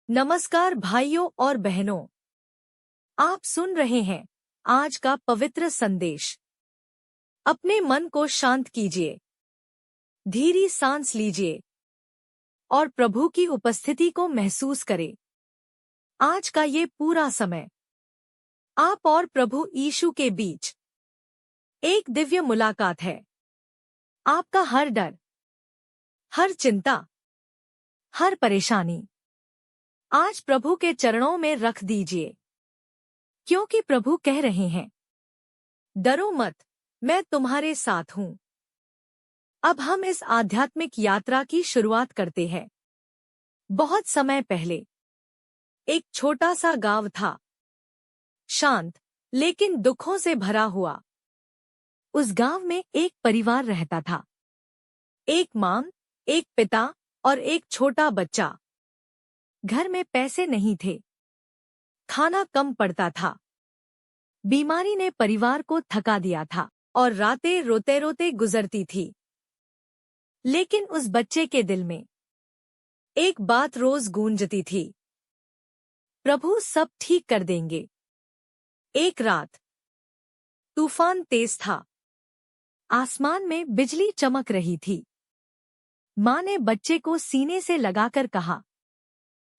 नमस्कार भाइयों और बहनों, आप सुन रहे हैं आज का पवित्र संदेश। अपने मन को शांत कीजिए, धीरे सांस लीजिए और प्रभु की उपस्थिति को महसूस करें। आज का ये पूरा समय आप और प्रभु यीशु के बीच एक दिव्य मुलाकात है। आपका हर डर, हर चिंता, हर परेशानी आज प्रभु के चरणों में रख दीजिए, क्योंकि प्रभु कह रहे हैं, डरो मत, मैं तुम्हारे साथ हूं। अब हम इस आध्यात्मिक यात्रा की शुरुआत करते हैं। बहुत समय पहले एक छोटा सा गांव था, शांत लेकिन दुखों से भरा हुआ। उस गांव में एक परिवार रहता था, एक मां, एक पिता और एक छोटा बच्चा। घर में पैसे नहीं थे, खाना कम पड़ता था, बीमारी ने परिवार को थका दिया था और रातें रोते रोते गुजरती थी। लेकिन उस बच्चे के दिल में एक बात रोज गूंजती थी, प्रभु सब ठीक कर देंगे। एक रात तूफान तेज था, आसमान में बिजली चमक रही थी। मां ने बच्चे को सीने से लगाकर कहा,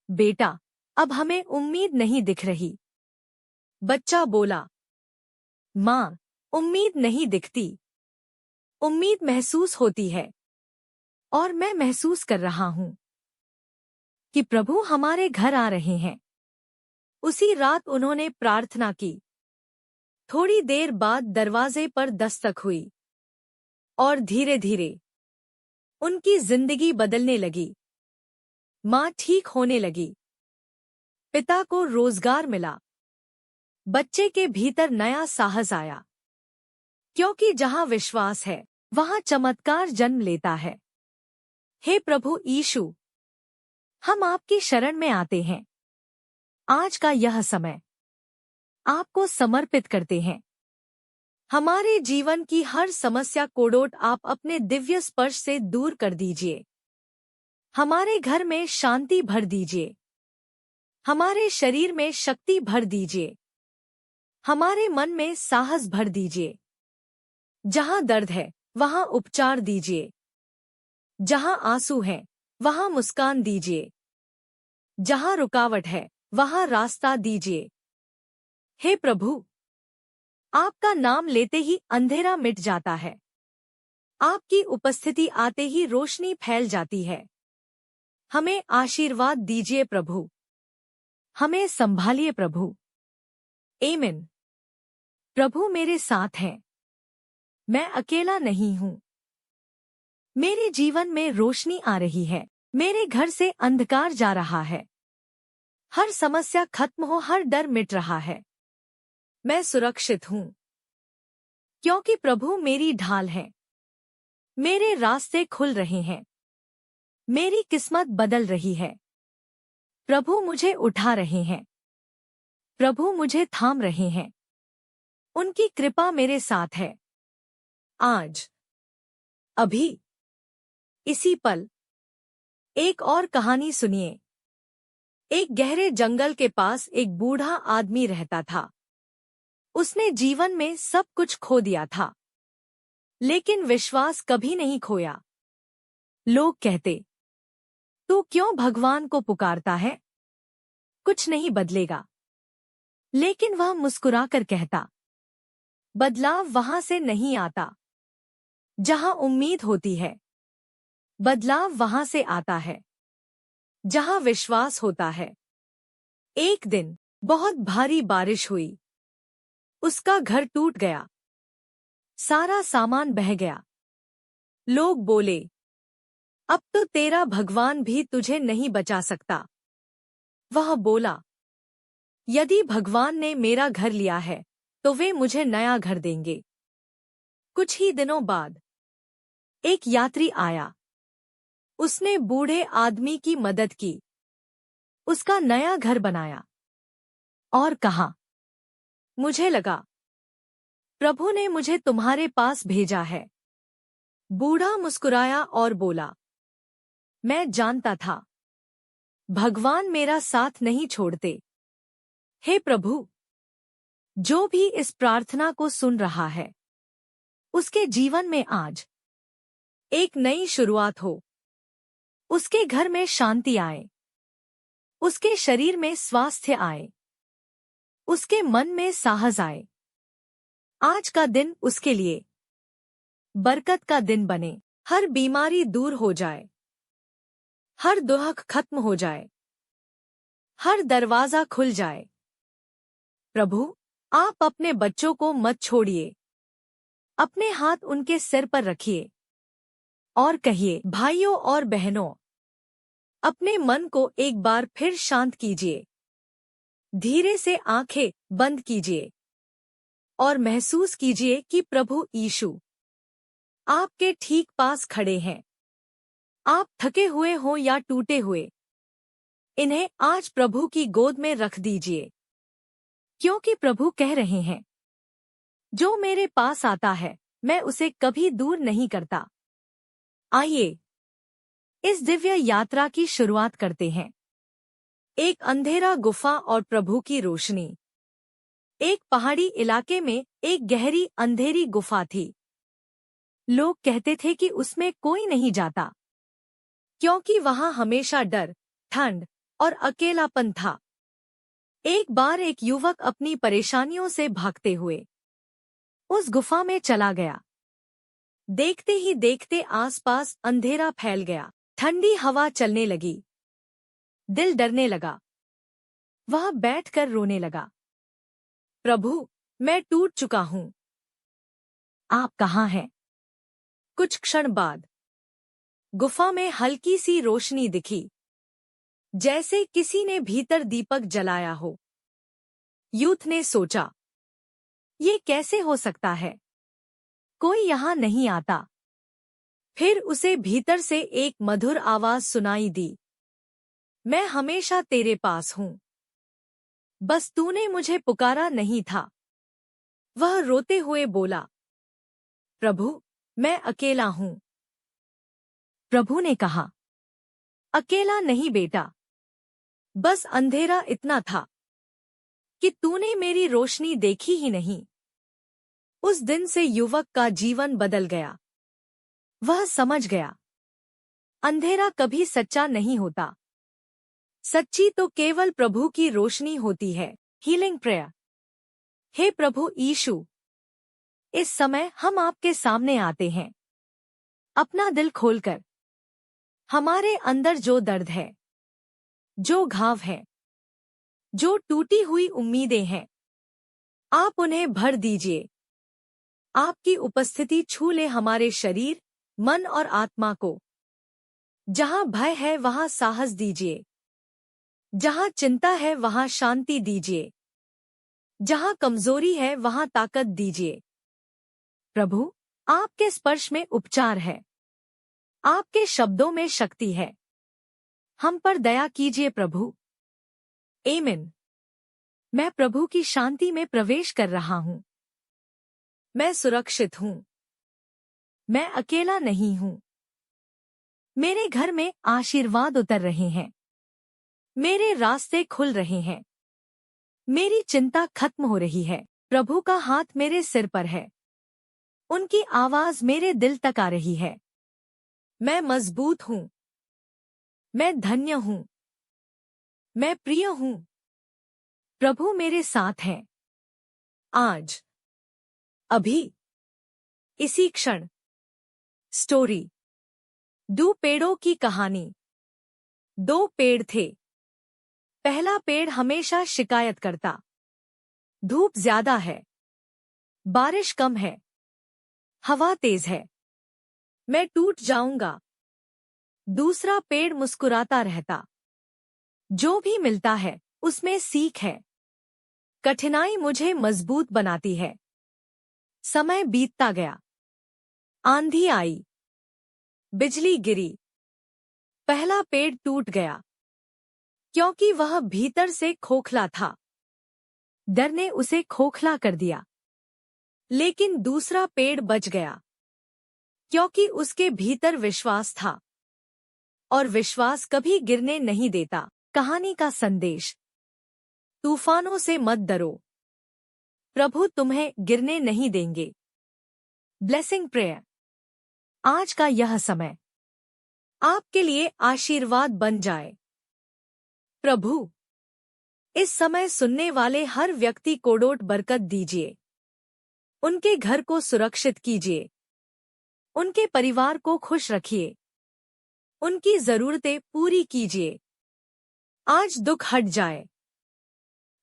बेटा, अब हमें उम्मीद नहीं दिख रही। बच्चा बोला, मां, उम्मीद नहीं दिखती, उम्मीद महसूस होती है और मैं महसूस कर रहा हूं कि प्रभु हमारे घर आ रहे हैं। उसी रात उन्होंने प्रार्थना की। थोड़ी देर बाद दरवाजे पर दस्तक हुई और धीरे धीरे उनकी जिंदगी बदलने लगी। मां ठीक होने लगी, पिता को रोजगार मिला, बच्चे के भीतर नया साहस आया, क्योंकि जहां विश्वास है वहां चमत्कार जन्म लेता है। हे प्रभु यीशु, हम आपकी शरण में आते हैं। आज का यह समय आपको समर्पित करते हैं। हमारे जीवन की हर समस्या कोड़ोट आप अपने दिव्य स्पर्श से दूर कर दीजिए। हमारे घर में शांति भर दीजिए, हमारे शरीर में शक्ति भर दीजिए, हमारे मन में साहस भर दीजिए। जहां दर्द है वहां उपचार दीजिए, जहां आंसू है वहां मुस्कान दीजिए, जहां रुकावट है वहां रास्ता दीजिए। हे प्रभु, आपका नाम लेते ही अंधेरा मिट जाता है, आपकी उपस्थिति आते ही रोशनी फैल जाती है। हमें आशीर्वाद दीजिए प्रभु, हमें संभालिए प्रभु। आमीन। प्रभु मेरे साथ हैं, मैं अकेला नहीं हूं। मेरे जीवन में रोशनी आ रही है, मेरे घर से अंधकार जा रहा है, हर समस्या खत्म हो, हर डर मिट रहा है। मैं सुरक्षित हूं, क्योंकि प्रभु मेरी ढाल है। मेरे रास्ते खुल रहे हैं, मेरी किस्मत बदल रही है। प्रभु मुझे उठा रहे हैं, प्रभु मुझे थाम रहे हैं। उनकी कृपा मेरे साथ है। आज, अभी, इसी पल एक और कहानी सुनिए। एक गहरे जंगल के पास एक बूढ़ा आदमी रहता था। उसने जीवन में सब कुछ खो दिया था, लेकिन विश्वास कभी नहीं खोया। लोग कहते, तू क्यों भगवान को पुकारता है? कुछ नहीं बदलेगा। लेकिन वह मुस्कुराकर कहता, बदलाव वहां से नहीं आता जहां उम्मीद होती है, बदलाव वहां से आता है जहां विश्वास होता है। एक दिन बहुत भारी बारिश हुई। उसका घर टूट गया, सारा सामान बह गया। लोग बोले, अब तो तेरा भगवान भी तुझे नहीं बचा सकता। वह बोला, यदि भगवान ने मेरा घर लिया है तो वे मुझे नया घर देंगे। कुछ ही दिनों बाद एक यात्री आया। उसने बूढ़े आदमी की मदद की, उसका नया घर बनाया और कहा, मुझे लगा प्रभु ने मुझे तुम्हारे पास भेजा है। बूढ़ा मुस्कुराया और बोला, मैं जानता था, भगवान मेरा साथ नहीं छोड़ते। हे प्रभु, जो भी इस प्रार्थना को सुन रहा है, उसके जीवन में आज एक नई शुरुआत हो। उसके घर में शांति आए, उसके शरीर में स्वास्थ्य आए, उसके मन में साहस आए। आज का दिन उसके लिए बरकत का दिन बने। हर बीमारी दूर हो जाए, हर दुख खत्म हो जाए, हर दरवाजा खुल जाए। प्रभु, आप अपने बच्चों को मत छोड़िए। अपने हाथ उनके सिर पर रखिए और कहिए, भाइयों और बहनों, अपने मन को एक बार फिर शांत कीजिए। धीरे से आंखें बंद कीजिए और महसूस कीजिए कि प्रभु यीशु आपके ठीक पास खड़े हैं। आप थके हुए हो या टूटे हुए, इन्हें आज प्रभु की गोद में रख दीजिए, क्योंकि प्रभु कह रहे हैं, जो मेरे पास आता है मैं उसे कभी दूर नहीं करता। आइए इस दिव्य यात्रा की शुरुआत करते हैं। एक अंधेरा गुफा और प्रभु की रोशनी। एक पहाड़ी इलाके में एक गहरी अंधेरी गुफा थी। लोग कहते थे कि उसमें कोई नहीं जाता, क्योंकि वहां हमेशा डर, ठंड और अकेलापन था। एक बार एक युवक अपनी परेशानियों से भागते हुए उस गुफा में चला गया। देखते ही देखते आसपास अंधेरा फैल गया। ठंडी हवा चलने लगी। दिल डरने लगा। वह बैठकर रोने लगा। प्रभु, मैं टूट चुका हूं। आप कहाँ हैं? कुछ क्षण बाद गुफा में हल्की सी रोशनी दिखी, जैसे किसी ने भीतर दीपक जलाया हो। यूथ ने सोचा, ये कैसे हो सकता है? कोई यहाँ नहीं आता। फिर उसे भीतर से एक मधुर आवाज सुनाई दी, मैं हमेशा तेरे पास हूँ, बस तूने मुझे पुकारा नहीं था। वह रोते हुए बोला, प्रभु, मैं अकेला हूँ। प्रभु ने कहा, अकेला नहीं बेटा, बस अंधेरा इतना था कि तूने मेरी रोशनी देखी ही नहीं। उस दिन से युवक का जीवन बदल गया। वह समझ गया, अंधेरा कभी सच्चा नहीं होता। सच्ची तो केवल प्रभु की रोशनी होती है। Healing prayer. हे प्रभु यीशु, इस समय हम आपके सामने आते हैं, अपना दिल खोलकर। हमारे अंदर जो दर्द है, जो घाव है, जो टूटी हुई उम्मीदें हैं, आप उन्हें भर दीजिए। आपकी उपस्थिति छू ले हमारे शरीर, मन और आत्मा को। जहां भय है वहां साहस दीजिए, जहां चिंता है वहां शांति दीजिए, जहां कमजोरी है वहां ताकत दीजिए। प्रभु, आपके स्पर्श में उपचार है, आपके शब्दों में शक्ति है। हम पर दया कीजिए प्रभु। आमीन। मैं प्रभु की शांति में प्रवेश कर रहा हूँ। मैं सुरक्षित हूँ। मैं अकेला नहीं हूँ। मेरे घर में आशीर्वाद उतर रहे हैं। मेरे रास्ते खुल रहे हैं। मेरी चिंता खत्म हो रही है। प्रभु का हाथ मेरे सिर पर है। उनकी आवाज मेरे दिल तक आ रही है। मैं मजबूत हूँ। मैं धन्य हूँ। मैं प्रिय हूँ। प्रभु मेरे साथ है। आज, अभी, इसी क्षण। स्टोरी। दो पेड़ों की कहानी। दो पेड़ थे। पहला पेड़ हमेशा शिकायत करता, धूप ज्यादा है, बारिश कम है, हवा तेज है, मैं टूट जाऊंगा। दूसरा पेड़ मुस्कुराता रहता, जो भी मिलता है उसमें सीख है। कठिनाई मुझे मजबूत बनाती है। समय बीतता गया। आंधी आई, बिजली गिरी। पहला पेड़ टूट गया, क्योंकि वह भीतर से खोखला था। डर ने उसे खोखला कर दिया। लेकिन दूसरा पेड़ बच गया, क्योंकि उसके भीतर विश्वास था। और विश्वास कभी गिरने नहीं देता। कहानी का संदेश। तूफानों से मत डरो, प्रभु तुम्हें गिरने नहीं देंगे। Blessing prayer. आज का यह समय आपके लिए आशीर्वाद बन जाए। प्रभु, इस समय सुनने वाले हर व्यक्ति को डोट बरकत दीजिए। उनके घर को सुरक्षित कीजिए, उनके परिवार को खुश रखिए, उनकी जरूरतें पूरी कीजिए। आज दुख हट जाए,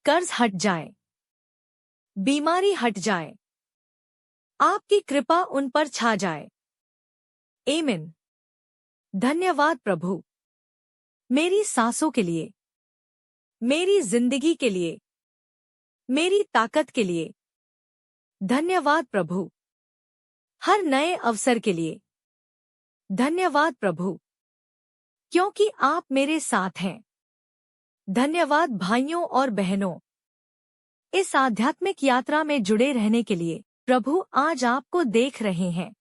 कर्ज हट जाए, बीमारी हट जाए, आपकी कृपा उन पर छा जाए। आमीन। धन्यवाद प्रभु, मेरी सांसों के लिए, मेरी जिंदगी के लिए, मेरी ताकत के लिए। धन्यवाद प्रभु, हर नए अवसर के लिए। धन्यवाद प्रभु, क्योंकि आप मेरे साथ हैं। धन्यवाद भाइयों और बहनों, इस आध्यात्मिक यात्रा में जुड़े रहने के लिए। प्रभु आज आपको देख रहे हैं,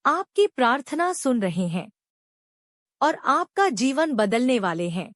आपकी प्रार्थना सुन रहे हैं और आपका जीवन बदलने वाले हैं।